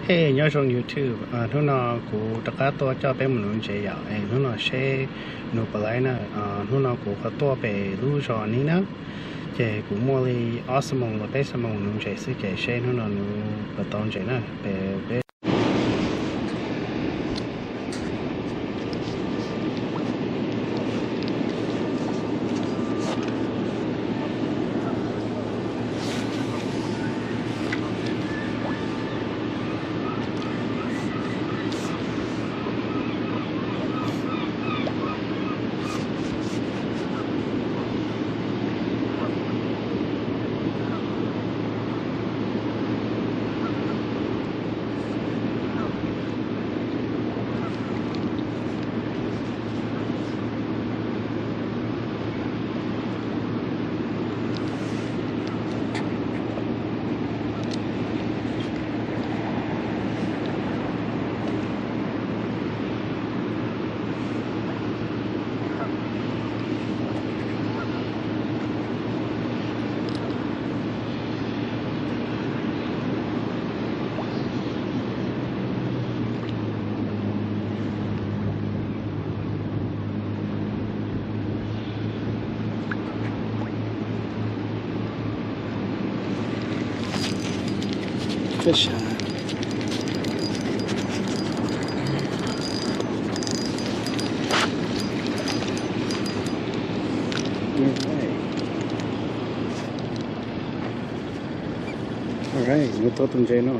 Hey, nhớ trong YouTube, nó cũng tất cả tôi cho bé mình chơi dạo, nó sẽ nộp lại nè, nó cũng có tôi về lưu cho ní nữa, chơi cũng mua đi awesome là bé sao mình chơi sẽ chơi sẽ nó bắt đầu chơi nè, bé fish on. All right, nó tốt tuần chơi nó.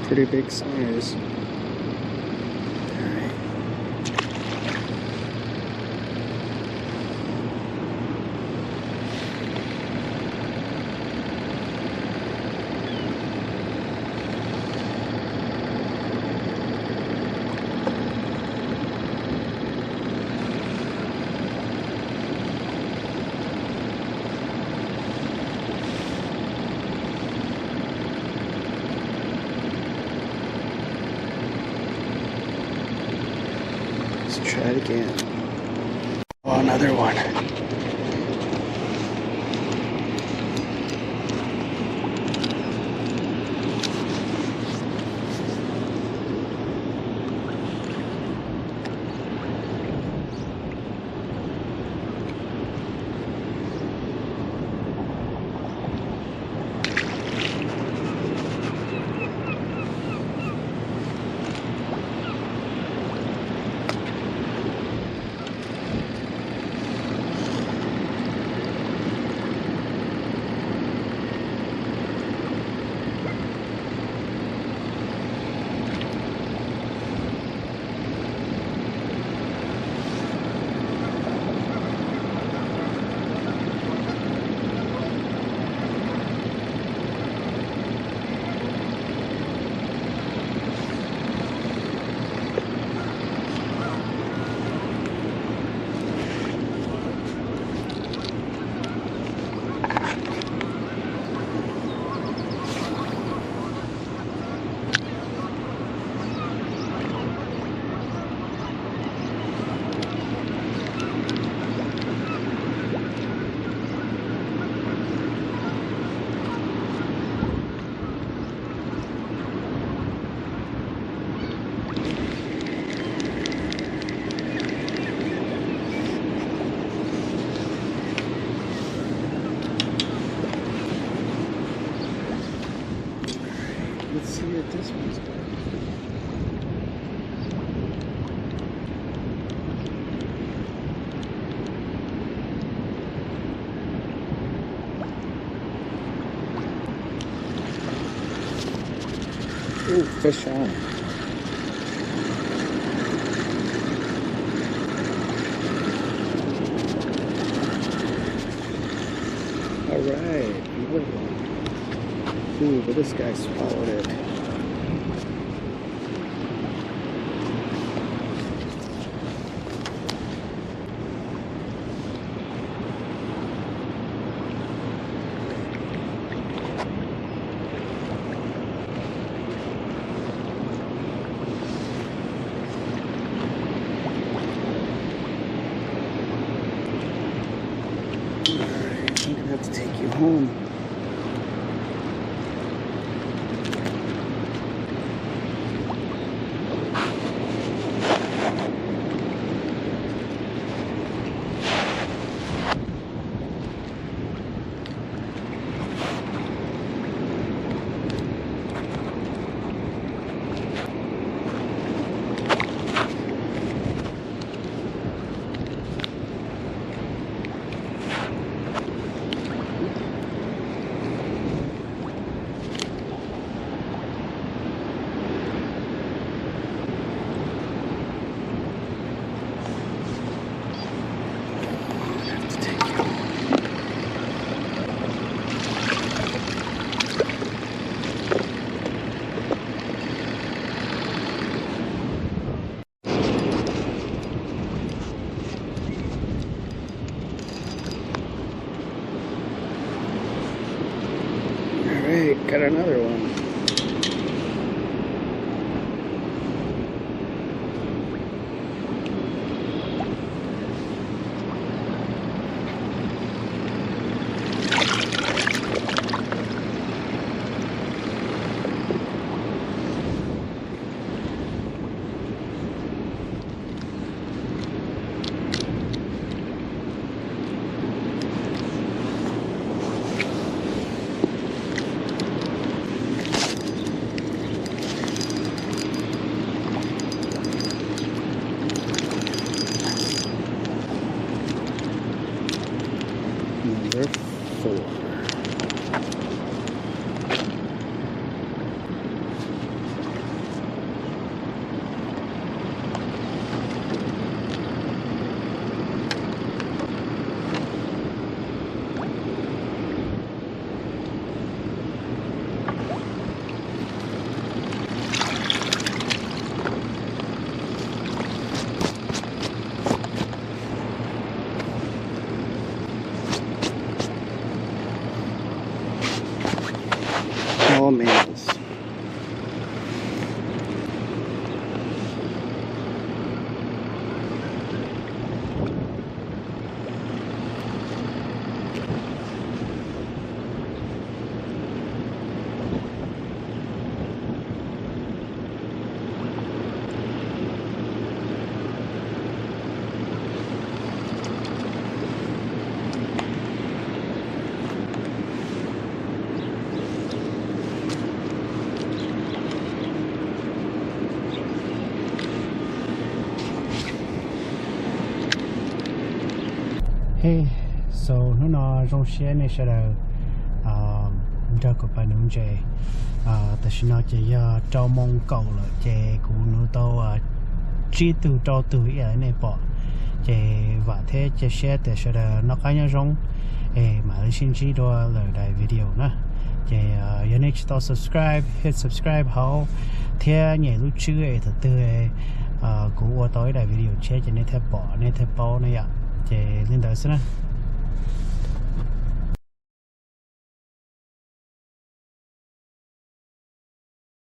Pretty big size. Let's try it again. Oh, another one. Let's see what this one's got. Ooh, fish on. All right, another one. Ooh, but this guy swallowed it. got another one. Number 4. All males. Hey, so nó trong xe này sẽ là cho các bạn nông chế ta sẽ nói chỉ cho mong cầu là chế cũng nó tao chỉ từ cho từ ở này bỏ chế và thế chế xe để sẽ là nó cái nhau trong mà lấy xin chỉ đó lời đại video nè chế nhớ nhấn cho subscribe hit subscribe hậu thế nhảy lúc chưa thật tư của tối đại video chế cho nên thế bỏ này ạ chế lên tới xem